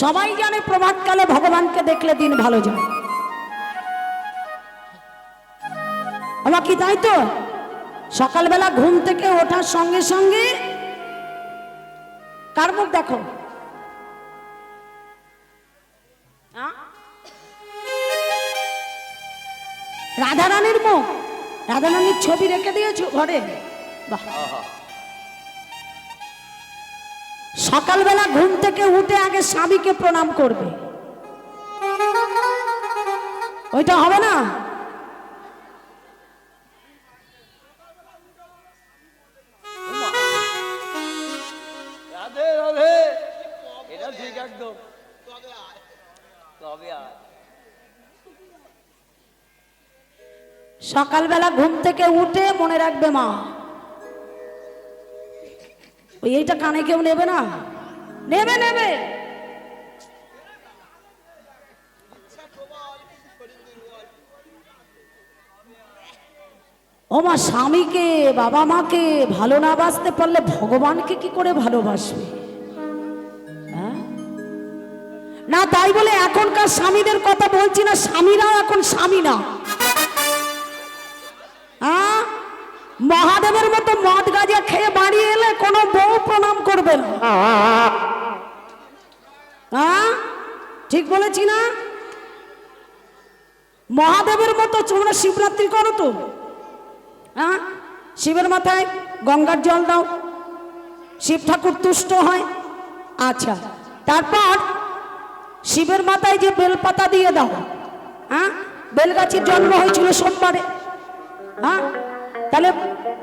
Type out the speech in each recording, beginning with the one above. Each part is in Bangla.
সবাই জানে প্রভাতকালে ভগবানকে দেখলে দিন ভালো যায়। আমার কি তাই তো? সকালবেলা ঘুম থেকে ওঠার সঙ্গে সঙ্গে কার মুখ দেখো? রাধারানীর মুখ। রাধারানীর ছবি রেখে দিয়েছো ঘরে? বাহ। সকালবেলা ঘুম থেকে উঠে আগে স্বামীকে প্রণাম করবে, ওইটা হবে না? সকালবেলা ঘুম থেকে উঠে মনে রাখবে মা, এইটা কানে কেউ নেবে না? নেবে নেবে। ও মা, স্বামীকে বাবা মাকে ভালো না বাসতে পারলে ভগবানকে কি করে ভালোবাসবে? না তাই বলে এখনকার স্বামীদের কথা বলছি না, স্বামীরা এখন স্বামী না। মহাদেবের মতো মদ গাঁজা খেয়ে বাড়ি এলে কোনো বউ প্রণাম করবে না। ঠিক বলেছি না? মহাদেবের মতো তোমরা শিবরাত্রি করো তো? শিবের মাথায় গঙ্গার জল দাও, শিব ঠাকুর তুষ্ট হয়। আচ্ছা, তারপর শিবের মাথায় যে বেলপাতা দিয়ে দাও। বেলগাছির জন্ম হয়েছিল সোমবারে। তাহলে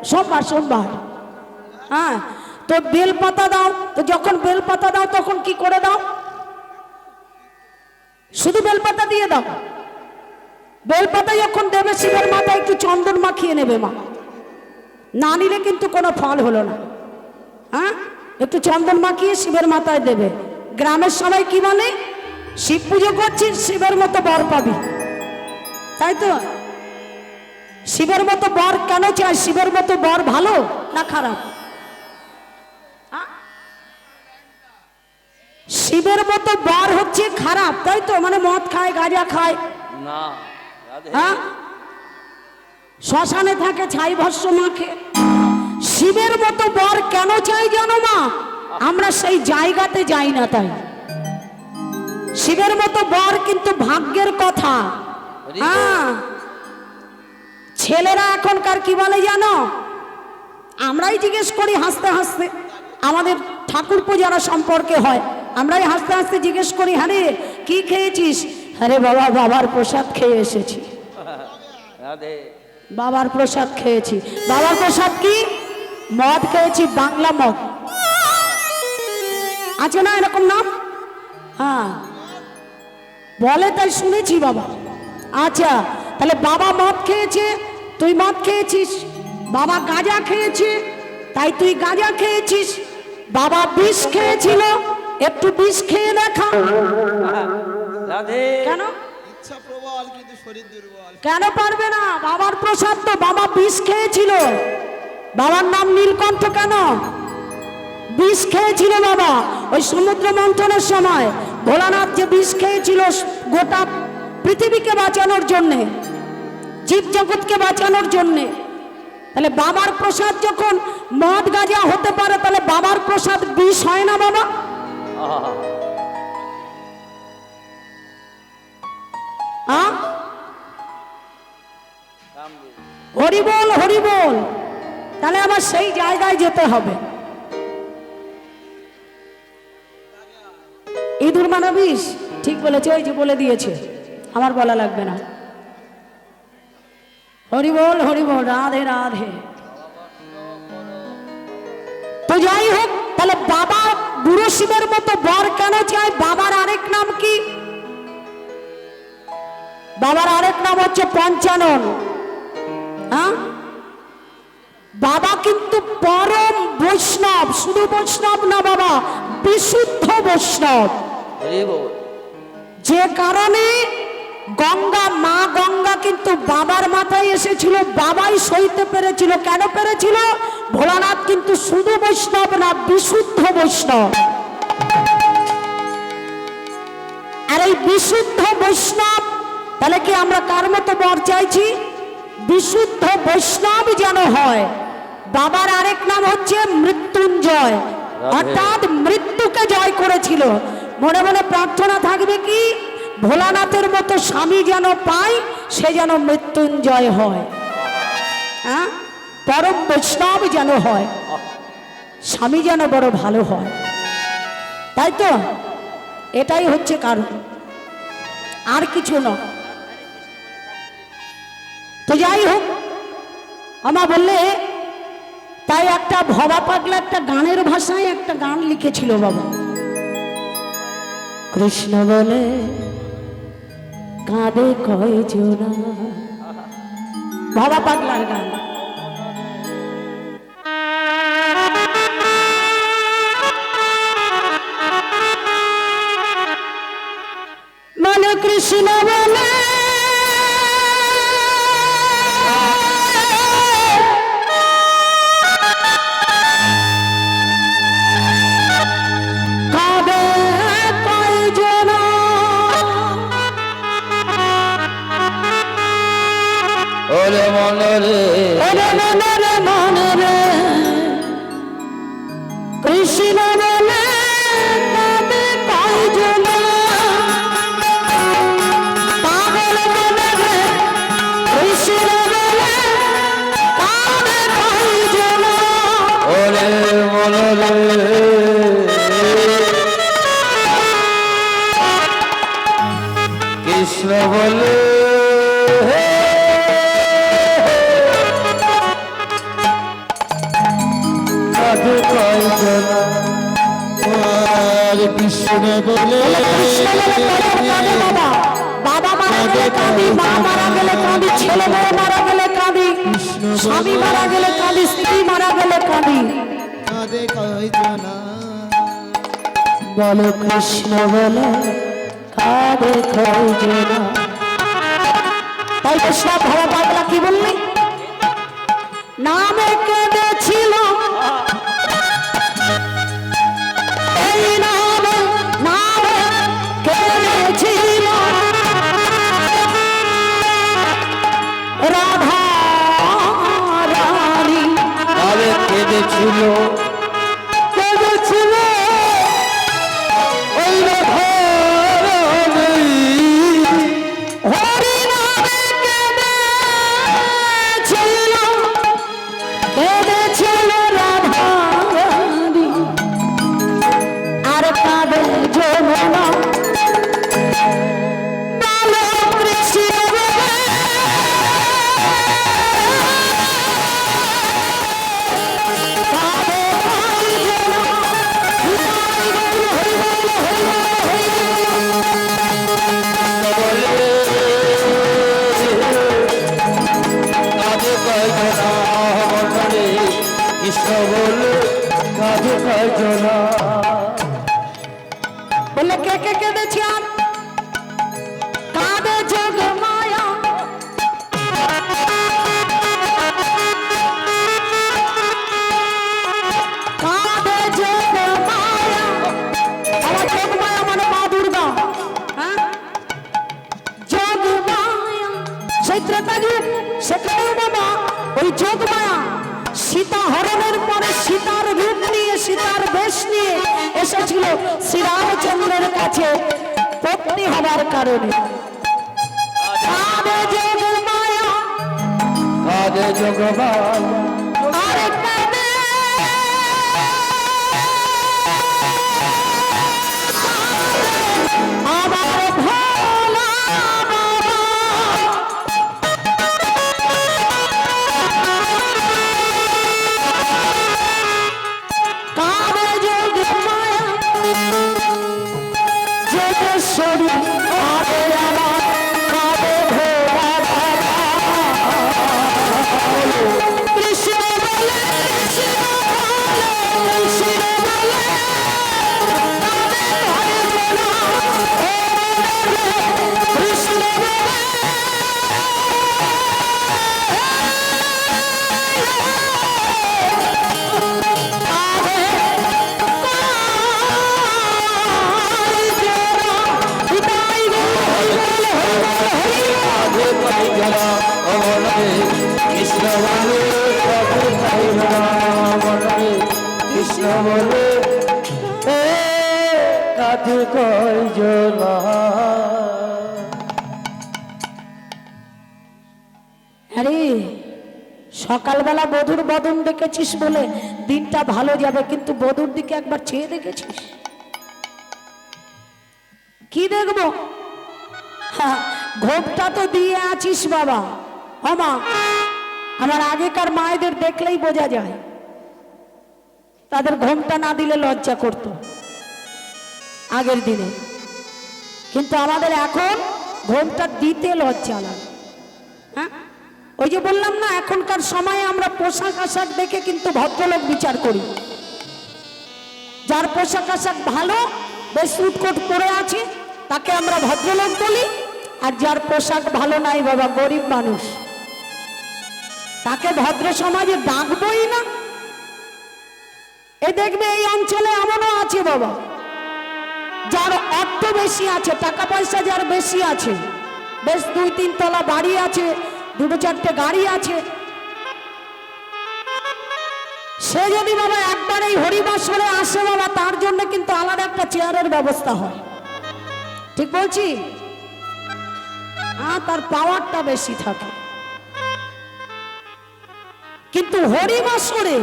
সোমবার সোমবার তো বেলপাতা দাও। তো যখন বেলপাতা দাও তখন কি করে দাও? শুধু বেলপাতা দিয়ে দাও। বেলপাতা যখন দেবে শিবের মাথায় একটু চন্দন মাখিয়ে নেবে মা, না নিলে কিন্তু কোনো ফল হলো না। একটু চন্দন মাখিয়ে শিবের মাথায় দেবে। গ্রামের সবাই কি বলে? শিব পুজো করছিস, শিবের মতো বর পাবি, তাই তো? শিবের মতো বর কেন চাই? শিবের মতো বর ভালো না খারাপ? শিবের মতো বর হচ্ছে খারাপ, তাই তো? মানে মদ খায়, গাঁজা খায়, শ্মশানে থাকে, ছাই ভস্য মাখে। শিবের মতো বর কেন চাই জানো মা? আমরা সেই জায়গাতে যাই না তাই। শিবের মতো বর কিন্তু ভাগ্যের কথা। ছেলেরা এখনকার কি বলে জানো? আমরাই জিজ্ঞেস করি হাসতে হাসতে, আমাদের ঠাকুরপো যারা সম্পর্কে হয়, আমরাই হাসতে হাসতে জিজ্ঞেস করি, হ্যাঁ রে কি খেয়েছিস? আরে বাবা, বাবার প্রসাদ খেয়ে এসেছি। বাবার প্রসাদ খেয়েছি। বাবার প্রসাদ কি? মদ খেয়েছি, বাংলা মদ। আছে না এরকম নাম? বলে তাই শুনেছি বাবা। আচ্ছা, তাহলে বাবা মদ খেয়েছে, তুই মদ খেয়েছিস। বাবা গাঁজা খেয়েছে, তাই তুই গাঁজা খেয়েছিস। বাবা বিষ খেয়েছিল, একটু বিষ খেয়ে দেখা। কেন? ইচ্ছা প্রবল কিন্তু শরীর দুর্বল। কেন পারবে না? বাবার প্রসাদ তো। বাবা বিষ খেয়েছিল। বাবার নাম নীলকণ্ঠ কেন? বিষ খেয়েছিল বাবা। ওই সমুদ্র মন্থনের সময় ভোলানাথ যে বিষ খেয়েছিল গোটা পৃথিবীকে বাঁচানোর জন্যে, জীব জগৎকে বাঁচানোর জন্যে। তাহলে বাবার প্রসাদ যখন মদ গাঁজা হতে পারে, তাহলে বাবার প্রসাদ বিষ হয় না বাবা? হরি বল, হরি বল। তাহলে আমার সেই জায়গায় যেতে হবে। ইঁদুর মানে বিষ? ঠিক বলেছে, ওই যে বলে দিয়েছে, আমার বলা লাগবে না। হরি বল, হরি বল, রাধে রাধে। তো যাই হোক, তাহলে বাবা বুড়ো শিবের মতো বর কেন চায়? বাবার আরেক নাম কি? বাবার আরেক নাম হচ্ছে পঞ্চানন। বাবা কিন্তু পরম বৈষ্ণব, শুধু বৈষ্ণব না বাবা, বিশুদ্ধ বৈষ্ণব। যে কারণে গঙ্গা, মা গঙ্গা কিন্তু বাবার মাথায় এসেছিল, বাবাই সইতে পেরেছিল। কেন পেরেছিল? ভোলানাথ কিন্তু শুধু বৈষ্ণব না, বিশুদ্ধ বৈষ্ণব। আর এই বিশুদ্ধ বৈষ্ণব, তাহলে কি আমরা কার মতো বর চাইছি? বিশুদ্ধ বৈষ্ণব যেন হয়। বাবার আরেক নাম হচ্ছে মৃত্যুঞ্জয়, অর্থাৎ মৃত্যুকে জয় করেছিল। মনে মনে প্রার্থনা থাকবে কি, ভোলানাথের মতো স্বামী যেন পাই, সে যেন মৃত্যুঞ্জয় হয়। হ্যাঁ, পরম বৈষ্ণব যেন হয়, স্বামী যেন বড় ভালো হয়, তাই তো? এটাই হচ্ছে কারণ, আর কিছু নয়। তো যাই হোক, আমা বললে তাই একটা ভবা পাগলা একটা গানের ভাষায় একটা গান লিখেছিল বাবা। কৃষ্ণ বলে কাঁদে কয়জনা, ভবা পাগলার গান। বলে কৃষ্ণ বলে কৃষ্ণ বলে কাঁদে কয়জনা, পাগল মনে রে কৃষ্ণ বলে কাঁদে কয়জনা, ওরে মনে রে কৃষ্ণ বলে কৃষ্ণ বলে বাবা মারা গেলে কাঁদি, মা মারা গেলে কাঁদি, ছেলে মেয়ে মারা গেলে কাঁদি, স্বামী মারা গেলে কাঁদি, স্ত্রী মারা গেলে কাঁদি, কাঁদে কয়জনা। বলো কৃষ্ণ বলে কাঁদে কয়জনা। তাই তো সব ভবা পাগলা কি বললি, নামে কেঁদেছিল, এই নামে নামে কেঁদেছিল রাধা রানী, নামে কেঁদেছিল কেঁদেছিল ওই রাধা রানী, হরি নামে কেঁদেছিল কেঁদেছিল রাধা রানী, আর কাঁদে যমুনা বলো কৃষ্ণ বলে কাঁদে কয়জনা। কৃষ্ণ বলে কাঁদে কয়জনা। বলে কে কে কেঁদেছি আর কাঁদে যোগ মায়া, কাঁদে যোগ মায়া। আমার যোগ মায়া মানে মা দুর্গা। হ্যাঁ, যোগ মায়া সেই ত্রেতা যুগ, সেখানেও বাবা ওই যোগ মায়া সীতা হরণের পরে সীতার রূপ নিয়ে, সীতার বেশ নিয়ে এসেছিল শ্রীরামচন্দ্রের কাছে পত্নী হবার কারণে। কাঁদে যোগ মায়া, কাঁদে যোগ মায়া, আরে কাঁদে আবার ভোলা বাবা, কাঁদে যোগ মায়া যোগেশ্বরী, কাঁদে আমার কাঁদে ভোলা বাবা। কৃষ্ণ বলে কৃষ্ণ বলে কৃষ্ণ বলে কাঁদে কয়জনা, কৃষ্ণ বলে কাঁদে কয়জনা। কৃষ্ণ বলে এ কাঁধে কয়জন। আরে সকালবেলা বধুর বদন দেখেছিস বলে দিনটা ভালো যাবে, কিন্তু বধুর দিকে একবার চেয়ে দেখেছিস? কি দেখবো? হ্যাঁ, ঘোপটা তো দিয়ে আছিস বাবা। আমা আমার আগেকার মায়েদের দেখলেই বোঝা যায়, তাদের ঘোমটা না দিলে লজ্জা করত আগের দিনে, কিন্তু আমাদের এখন ঘোমটা দিতে লজ্জা লাগে। হ্যাঁ, ওই যে বললাম না, এখনকার সময়ে আমরা পোশাক আশাক দেখে কিন্তু ভদ্রলোক বিচার করি। যার পোশাক আশাক ভালো, বেশ সুটকোট পরে আছে, তাকে আমরা ভদ্রলোক বলি। আর যার পোশাক ভালো নাই বাবা, গরিব মানুষ, তাকে ভদ্র সমাজে ডাকবই না। এ দেখবে এই অঞ্চলে এমনও আছে বাবা, যার অর্থ বেশি আছে, টাকা পয়সা যার বেশি আছে, বেশ 2-3 তলা বাড়ি আছে, 2-4টে গাড়ি আছে, সে যদি বাবা একবার এই হরিবাসরে আসে বাবা, তার জন্য কিন্তু আলাদা একটা চেয়ারের ব্যবস্থা হয়। ঠিক বলছি? তার পাওয়ারটা বেশি থাকে। কিন্তু হরিবাসরে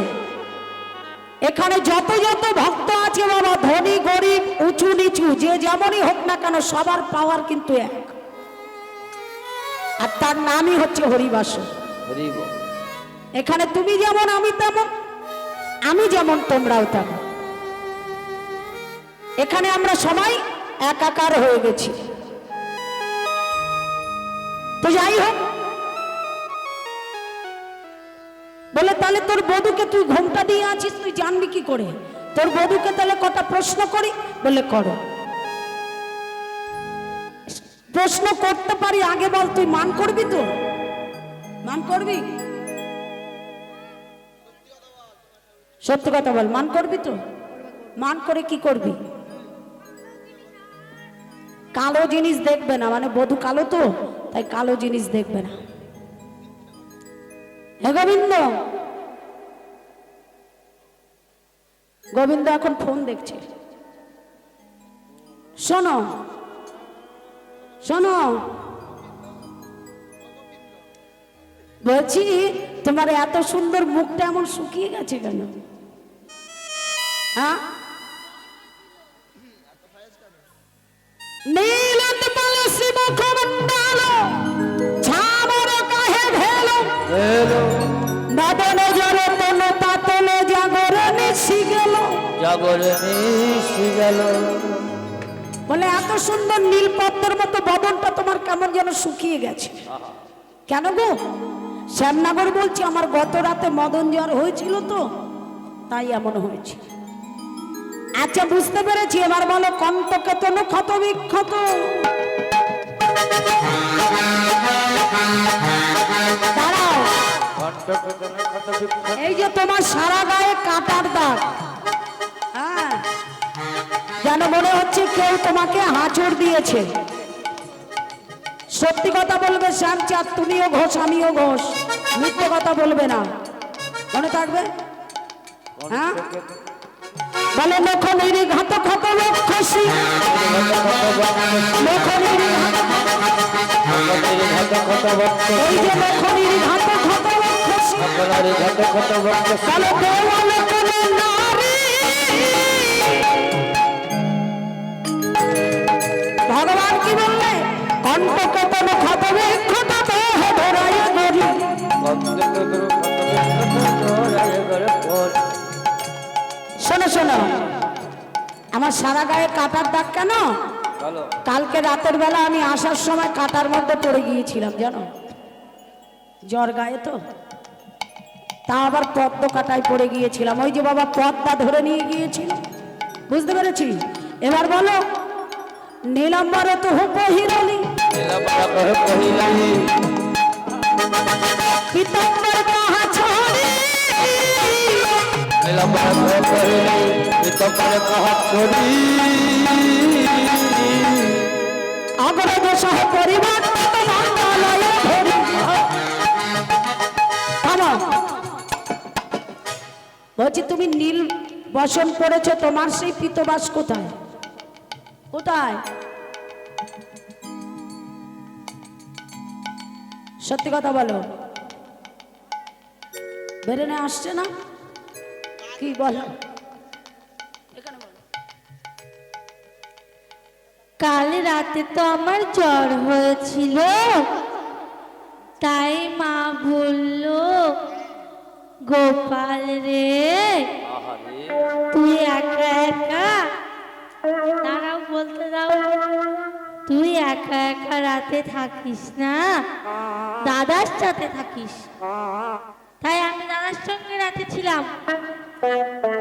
এখানে যত যত ভক্ত আছে বাবা, ধনী গরিব উঁচু নিচু যে যেমনই হোক না কেন, সবার পাওয়ার কিন্তু এক, আর তার নামই হচ্ছে হরিবাসর। এখানে তুমি যেমন আমি তেমন, আমি যেমন তোমরাও তেমন। এখানে আমরা সবাই একাকার হয়ে গেছি। তো যাই হোক, বলে তাহলে তোর বধূকে তুই ঘোমটা দিয়ে আছিস, তুই জানবি কি করে? তোর বধূকে তাহলে কটা প্রশ্ন করি। বলে করো। প্রশ্ন করতে পারি, আগে বল তুই মান করবি তো? মান করবি? সত্যি কথা বল, মান করবি তো? মান করে কি করবি? কালো জিনিস দেখবে না, মানে বধূ কালো তো, তাই কালো জিনিস দেখবে না। হে গোবিন্দ, গোবিন্দ এখন ফোন দেখছে। শোনো শোনো, বলছি তোমার এত সুন্দর মুখটা এমন শুকিয়ে গেছে কেন? হ্যাঁ, নীলত পলসি মুখমণ্ডল ছামর কাহে ভেলো নদনে জরে তনু পাতলে জাগরে নিশি গেল, জাগরে নিশি গেল। বলে এত সুন্দর নীল পদ্মের মতো বদনটা তোমার কেমন যেন শুকিয়ে গেছে কেন গো? শ্যামনগর বলছি, আমার গত রাতে মদন জ্বর হয়েছিল তো, তাই এমন হয়েছে। আচ্ছা বুঝতে পেরেছি, এবার বলো কণ্ঠকে তনু ক্ষত বিক্ষত। দাঁড়াও, এই যে তোমার সারা গায়ে কাটার দাগ, হ্যাঁ, যেন মনে হচ্ছে কেউ তোমাকে হাঁচড় দিয়েছে। সত্যি কথা বলবে শ্যামচাঁদ, তুমিও ঘোষ আমিও ঘোষ, মিথ্যে কথা বলবে না, মনে থাকবে। হ্যাঁ, বলে নখনির ঘাত ক্ষত রক্ষসী, নখনির এই যে নখনির ঘাত ক্ষত রক্ষসী, বলে দেওয়ালে কোনো নারী। ভগবান কি বললে? কণ্ঠকে কোনো ক্ষত বিক্ষত দেহ ধরায় গরি। শোনো শোনো, আমার সারা গায়ে কাটার দাগ কেন? কালকে রাতের বেলা আমি আসার সময় কাটার মধ্যে পড়ে গিয়েছিলাম জানো, জ্বর গায়ে তো, তা আবার পদ্ম কাটায় পড়ে গিয়েছিলাম। ওই যে বাবা পদ্মা ধরে নিয়ে গিয়েছিল, বুঝতে পেরেছি। এবার বলো, নীলাম্বর তো পহিরালি পিতাম্বর কাহা ছড়ি, অগ্রজ সহ পরিবার বলছি তুমি নীল বসন পড়েছে, তোমার সেই পিতবাস কোথায়? কোথায়? সত্যি কথা বলো, বেরেনে আসছে না? কি বলো? কাল রাতে তো আমার জ্বর হয়েছিল, তাই মা বলল, গোপাল রে তুই একা একা, দাঁড়াও বলতে দাও, তুই একা একা রাতে থাকিস না, দাদার সাথে থাকিস। তাই আমি দাদার সঙ্গে রাতে ছিলাম।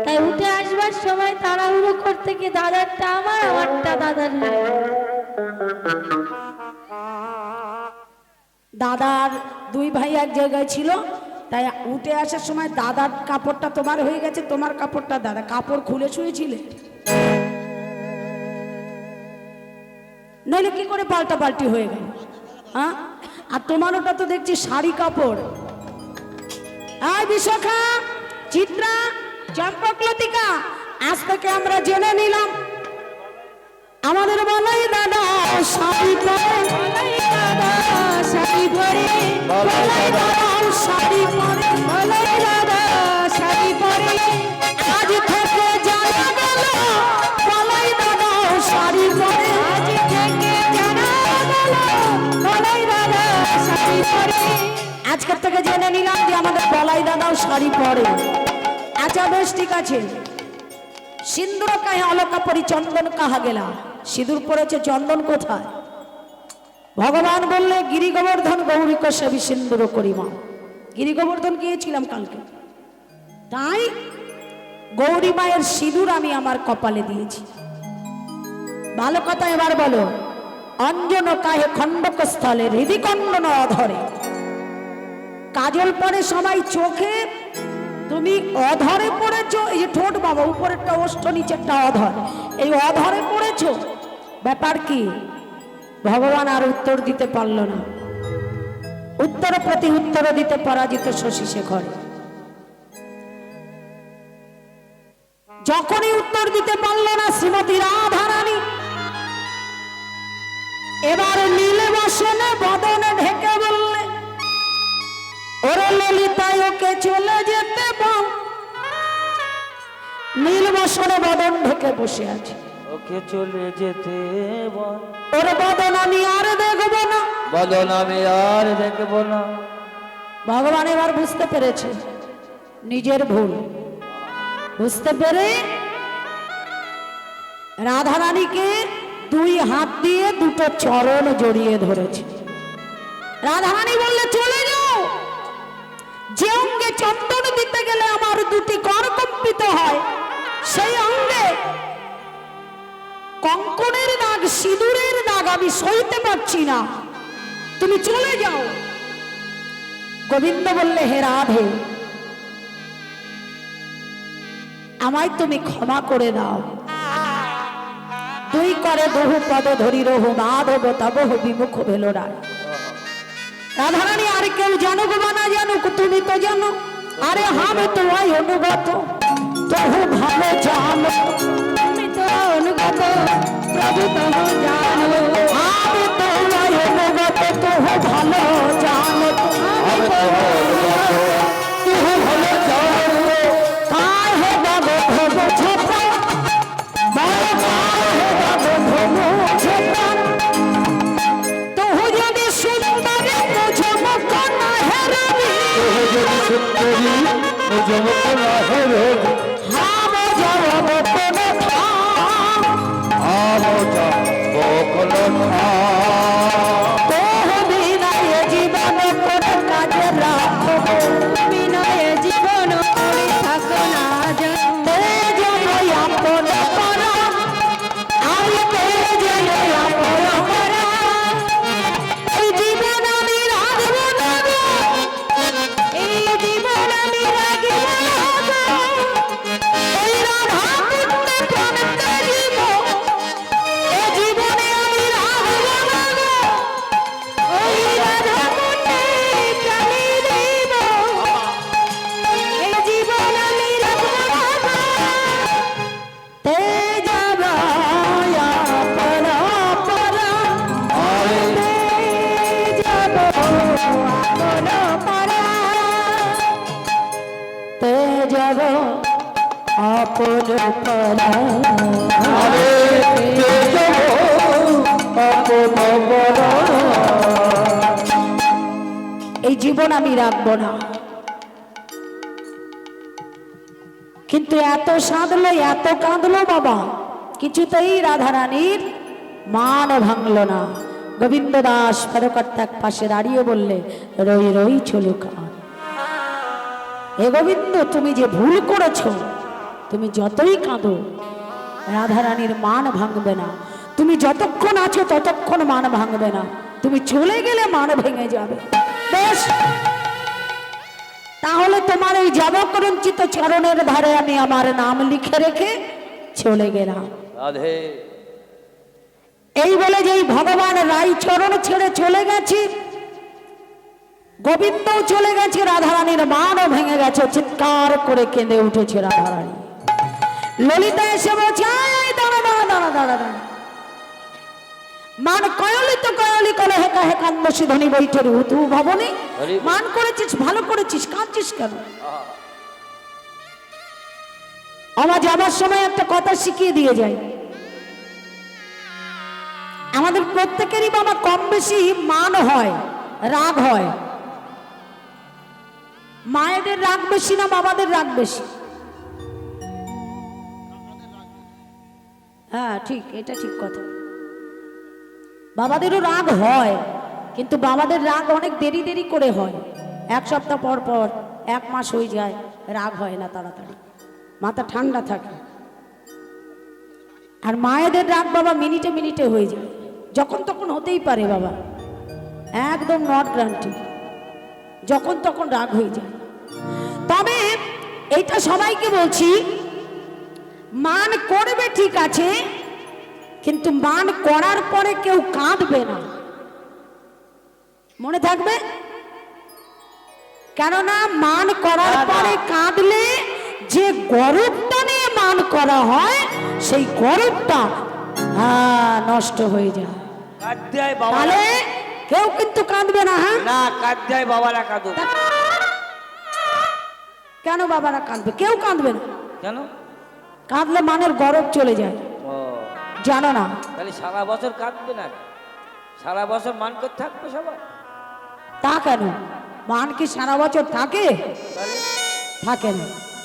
তাই উঠে আসবার সময় তাড়াহুড়ো করতে গিয়ে দাদারটা আমার, আমারটা দাদার হয়ে গেল। দাদার দুই ভাই এক জায়গায় ছিল, তাই উঠে আসার সময় দাদার কাপড়টা তোমার হয়ে গেছে, তোমার কাপড়টা দাদা। কাপড় খুলে শুয়েছিলে, নইলে কি করে পাল্টা পাল্টি হয়ে গেল? হ্যাঁ, আর তোমার ওটা তো দেখছি শাড়ি কাপড়। আয় বিশাখা, চিত্রা, চম্পকলতিকা, আজ থেকে আমরা জেনে নিলাম আমাদের বলাই দাদা শাড়ি পরে, বলাই দাদা শাড়ি পরে, বলাই দাদা শাড়ি পরে, বলাই দাদা শাড়ি পরে, আজ থেকে জানা গেল বলাই দাদা শাড়ি পরে, আজ থেকে জানা গেল বলাই দাদা শাড়ি পরে। আজকের থেকে জেনে নিলাম যে আমাদের বলাই দাদাও শাড়ি পরে। আচ্ছা বেশ, ঠিক আছে। সিন্দুর কাহে অলকা পরি চন্দন কাহা গেলা, সিঁদুর পড়েছে, চন্দন কোথায়? ভগবান বললে গিরি গোবর্ধন গৌরীক সেবী সিন্দুর করিমা। গিরি গোবর্ধন গিয়েছিলাম কালকে, তাই গৌরী মায়ের সিঁদুর আমি আমার কপালে দিয়েছি। ভালো কথা এবার বলো, অঞ্জন কাহে খণ্ডক স্থলে হৃদিকণ্ডন অধরে। কাজল পরে সবাই চোখে, তুমি অধরে পড়েছো। এই যে ঠোঁট বাবা, উপরেরটা ওষ্ঠ, নিচেরটা অধর, এই অধরে পড়েছো। ব্যাপার কি? ভগবান আর উত্তর দিতে পারল না। উত্তর প্রতি উত্তর দিতে পরাজিত শশী শেখর। যখনই উত্তর দিতে পারল না শ্রীমতী রাধারানী এবার নীলে বসনে বদনে ঢেকে বললে, ওরে ললিতায় ওকে চলে যেতে বল। নীল বসনে বদন ঢেকে বসে আছে, ওকে চলে যেতে বল। ওরে বদন আমি আর দেখবো না, বদন আমি আর দেখবো না। ভগবান এবার বুঝতে পেরেছে নিজের ভুল। বুঝতে পেরে রাধারানীকে দুই হাত দিয়ে দুটো চরণ জড়িয়ে ধরেছে। রাধারানী বললে, চলে যাও। যে অঙ্গে চন্দন দিতে গেলে আমার দুটি কর কম্পিত হয়, সেই অঙ্গে কঙ্কনের দাগ, সিঁদুরের দাগ আমি সইতে পারছি না, তুমি চলে যাও। গোবিন্দ বললে, হে রাধে, আমায় তুমি ক্ষমা করে দাও। দুই করে বহু পদ ধরি রহু মাধব তবহ বিমুখ ভেলো রায়। রাধারানী, আর কেউ জানুক বা না জানুক, তুমি তো জানো। আরে আমি তো অনুগত, তবু ভালো জানো। তুমি তো অনুগত, প্রভু তবু জানো। আমি তো অনুগত, তবু ভালো জানো। আমি তো অনুগত, তবু ভালো জানো। কায় হে বাবু ভব ছোটা, বড় কায় হে বাবু ভব ছোটা। তবু যদি সুন্দরী মুঝে মুখ না হেরাবি, তবু যদি সুন্দরী মুঝে মুখ না হেরাবি, হাম যাব কোন থাম, হাম যাব কোন আপন পরা আরে কে যাব আপন বড় এই জীবন আমি রাখবো না, কিন্তু এত সাধলো এত কাঁদলো বাবা, কিছুতেই রাধারানীর মান ভাঙলো না। গোবিন্দ দাস ফেরকার এক পাশে দাঁড়িয়ে বললে, রই রই চলো কান। হে গোবিন্দ, তুমি যে ভুল করেছো, তুমি যতই কাঁদো রাধারানীর মান ভাঙবে না। তুমি যতক্ষণ আছো ততক্ষণ মান ভাঙবে না, তুমি চলে গেলে মান ভেঙে যাবে। বেশ, তাহলে তোমার এই জবকরঞ্চিত চরণের ধারে আমি আমার নাম লিখে রেখে চলে গেলাম। রাধে এই বলে যেই ভগবান রাই চরণ ছেড়ে চলে গেছি, গোবিন্দও চলে গেছে, রাধারানীর মানও ভেঙে গেছে। চিৎকার করে কেঁদে উঠেছে রাধারানী। ললিতা এসে বলছে, "এই দাঁড়া দাঁড়া দাঁড়া দাঁড়া দাঁড়া, মান কয়লি তো কয়লি কলে হেকা হেকান্দসী ধনী বৈঠের হুতু ভবনে মান করেছিস, ভালো করেছিস, কাঁদছিস কেন?" আমার যাবার সময় একটা কথা শিখিয়ে দিয়ে যায়, আমাদের প্রত্যেকেরই বাবা কম বেশি মান হয়, রাগ হয়। মায়েদের রাগ বেশি না বাবাদের রাগ বেশি? হ্যাঁ ঠিক, এটা ঠিক কথা। বাবাদেরও রাগ হয়, কিন্তু বাবাদের রাগ অনেক দেরি দেরি করে হয়। এক সপ্তাহ পর পর, এক মাস হয়ে যায়, রাগ হয় না তাড়াতাড়ি, মাথা ঠান্ডা থাকে। আর মায়েদের রাগ বাবা মিনিটে মিনিটে হয়ে যায়, যখন তখন হতেই পারে বাবা, একদম নট গ্যারান্টি, যখন তখন রাগ হয়ে যায়। তবে এইটা সবাইকে বলছি, মান করবে ঠিক আছে, কিন্তু মান করার পরে কেউ কাঁদবে না, মনে থাকবে। কেননা মান করার পরে কাঁদলে যে গৌরবটা নিয়ে মান করা হয়, সেই গৌরবটা নষ্ট হয়ে যায়। কাদ্যায় বাবা তাহলে কেউ কিন্তু কাঁদবে না। হ্যাঁ না, কাদ্যায় বাবারা কাঁদো। কেন বাবারা কাঁদবে? কেউ কাঁদবে না। কেন? কাঁদলে মানের গৌরব চলে যায়, ও জানো না? তাহলে সারা বছর কাঁদবে না, সারা বছর মান করতে থাকবে সবাই? তা কেন? মান কি সারা বছর থাকে? তাহলে থাকে না।